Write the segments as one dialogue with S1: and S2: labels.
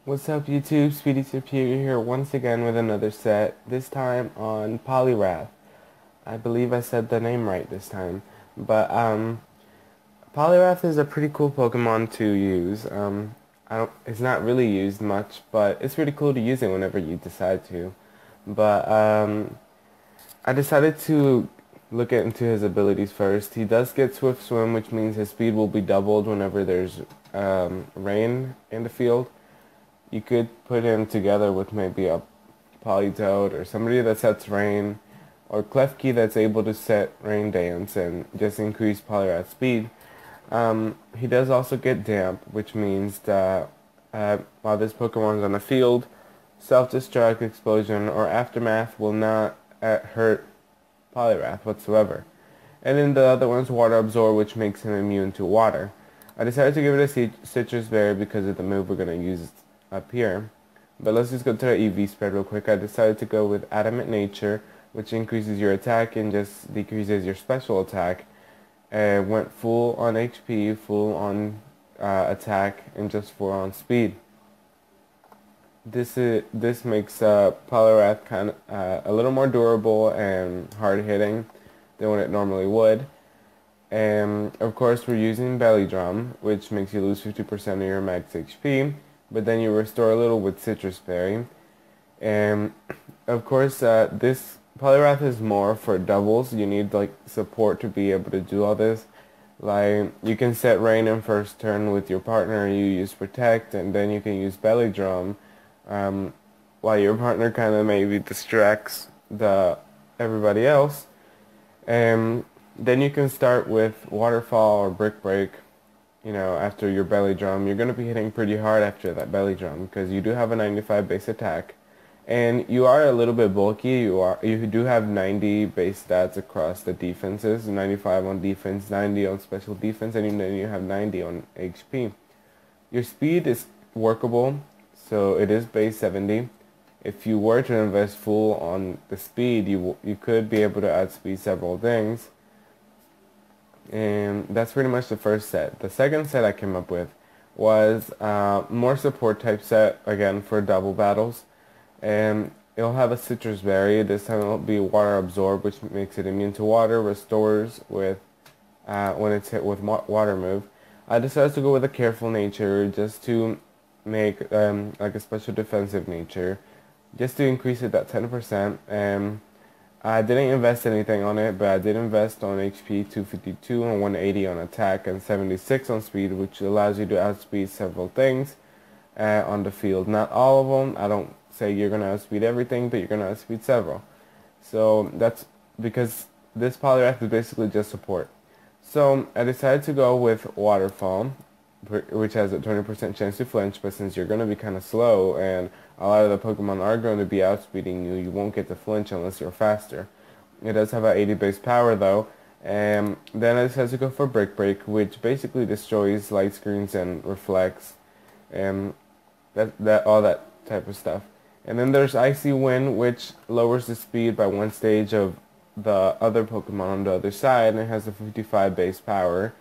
S1: What's up YouTube, Speedy Superior here once again with another set, this time on Poliwrath. I believe I said the name right this time. But Poliwrath is a pretty cool Pokemon to use. It's not really used much, but it's pretty cool to use it whenever you decide to. But I decided to look into his abilities first. He does get Swift Swim, which means his speed will be doubled whenever there's rain in the field. You could put him together with maybe a Politoed or somebody that sets rain, or Klefki that's able to set rain dance and just increase Poliwrath's speed. He does also get damp, which means that while this Pokemon is on the field, self-destruct, explosion, or aftermath will not hurt Poliwrath whatsoever. And then the other one's water absorb, which makes him immune to water. I decided to give it a citrus berry because of the move we're going to use up here. But let's just go to the EV spread real quick. I decided to go with adamant nature, which increases your attack and just decreases your special attack. Went full on HP, full on attack, and just full on speed. This makes Poliwrath kind of a little more durable and hard hitting than what it normally would. And of course we're using Belly Drum, which makes you lose 50% of your max HP, but then you restore a little with Citrus Berry. And of course this Poliwrath is more for doubles. You need like support to be able to do all this. Like you can set Rain in first turn with your partner, you use Protect, and then you can use Belly Drum while your partner kind of maybe distracts everybody else. And then you can start with Waterfall or Brick Break, after your Belly Drum. You're going to be hitting pretty hard after that Belly Drum because you do have a 95 base attack. And you are a little bit bulky. You do have 90 base stats across the defenses, 95 on defense, 90 on special defense, and then you have 90 on HP. Your speed is workable, so it is base 70. If you were to invest full on the speed, you could be able to outspeed several things. And that's pretty much the first set. The second set I came up with was more support type set, again for double battles. And it'll have a citrus berry. This time it'll be water absorb, which makes it immune to water, restores with when it's hit with water move. I decided to go with a careful nature just to make like a special defensive nature, just to increase it that 10%. And I didn't invest anything on it, but I did invest on HP 252 and 180 on attack and 76 on speed, which allows you to outspeed several things on the field. Not all of them. I don't say you're going to outspeed everything, but you're going to outspeed several. So that's because this Poliwrath is basically just support. So I decided to go with Waterfall, which has a 20% chance to flinch, but since you're going to be kind of slow and a lot of the Pokemon are going to be outspeeding you, you won't get to flinch unless you're faster. It does have an 80 base power though, and then I decided to go for Brick Break, which basically destroys light screens and reflects, and all that type of stuff. And then there's Icy Wind, which lowers the speed by one stage of the other Pokemon on the other side, and it has a 55 base power.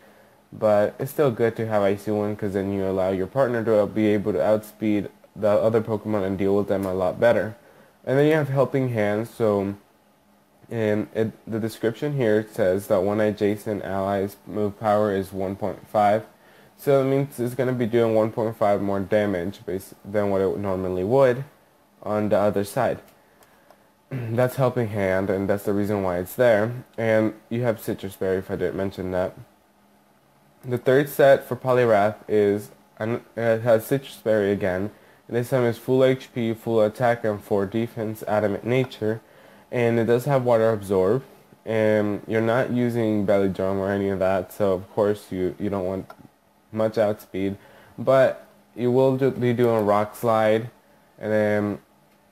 S1: But it's still good to have Icy Wind because then you allow your partner to be able to outspeed the other Pokemon and deal with them a lot better. And then you have Helping Hand. So in the description here it says that one adjacent ally's move power is 1.5. So it means it's going to be doing 1.5 more damage than what it normally would on the other side. That's Helping Hand, and that's the reason why it's there. And you have Citrus Berry, if I didn't mention that. The third set for Poliwrath it has Citrus Berry again, and this time it's full HP, full attack, and 4 defense, adamant nature, and it does have water absorb, and you're not using Belly Drum or any of that, so of course you don't want much outspeed, but you will be doing Rock Slide, and then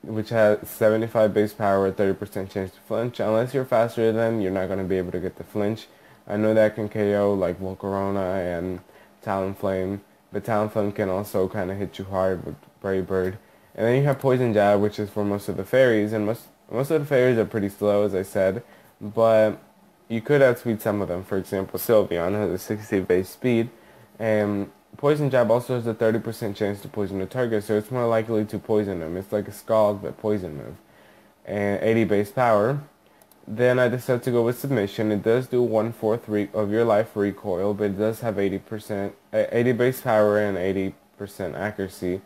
S1: which has 75 base power, 30% chance to flinch. Unless you're faster, then you're not going to be able to get the flinch. I know that can KO like Volcarona and Talonflame, but Talonflame can also kind of hit you hard with Brave Bird. And then you have Poison Jab, which is for most of the fairies, and most of the fairies are pretty slow, as I said, but you could outspeed some of them. For example, Sylveon has a 60 base speed, and Poison Jab also has a 30% chance to poison the target, so it's more likely to poison them. It's like a Scald but poison move. And 80 base power. Then I decided to go with Submission. It does do 1/4 of your life recoil, but it does have 80 base power and 80% accuracy.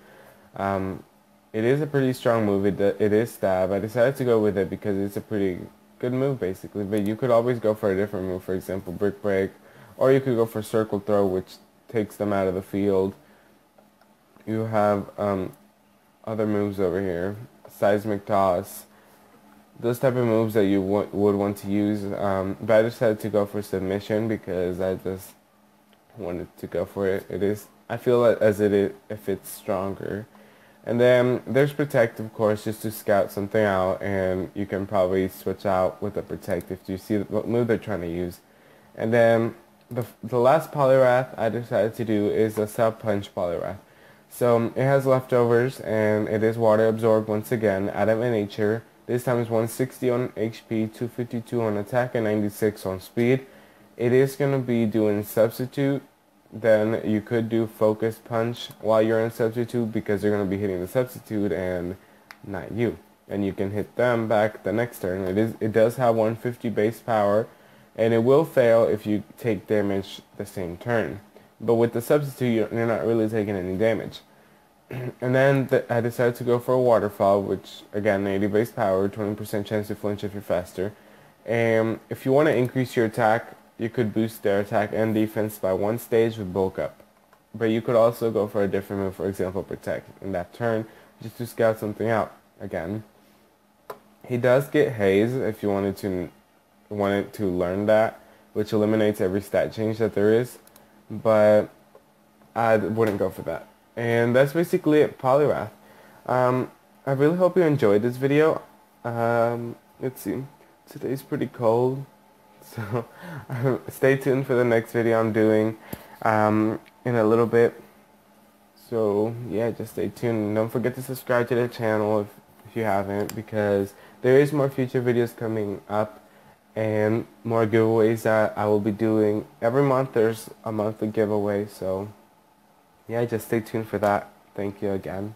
S1: It is a pretty strong move. It is stab. I decided to go with it because it's a pretty good move basically, but you could always go for a different move, for example Brick Break, or you could go for Circle Throw, which takes them out of the field. You have other moves over here, Seismic Toss, those type of moves that you would want to use, but I decided to go for Submission because I just wanted to go for it. I feel as if it's stronger. And then there's Protect, of course, just to scout something out, and you can probably switch out with the Protect if you see what move they're trying to use. And then the last Poliwrath I decided to do is a Sub Punch Poliwrath. So it has leftovers, and it is water absorbed once again, Adamant Nature. This time is 160 on HP, 252 on attack, and 96 on speed. It is going to be doing Substitute. Then you could do Focus Punch while you're in Substitute because they're going to be hitting the Substitute and not you. And you can hit them back the next turn. It does have 150 base power, and it will fail if you take damage the same turn. But with the Substitute, you're not really taking any damage. And then I decided to go for a Waterfall, which again, 80 base power, 20% chance to flinch if you're faster. And if you want to increase your attack, you could boost their attack and defense by 1 stage with Bulk Up. But you could also go for a different move, for example Protect, in that turn, just to scout something out again. He does get Haze if you wanted to learn that, which eliminates every stat change that there is, but I wouldn't go for that. And that's basically it, Poliwrath. I really hope you enjoyed this video. Let's see, today's pretty cold. So stay tuned for the next video I'm doing in a little bit. So yeah, just stay tuned. And don't forget to subscribe to the channel if you haven't, because there is more future videos coming up and more giveaways that I will be doing. Every month there's a monthly giveaway, so yeah, just stay tuned for that. Thank you again.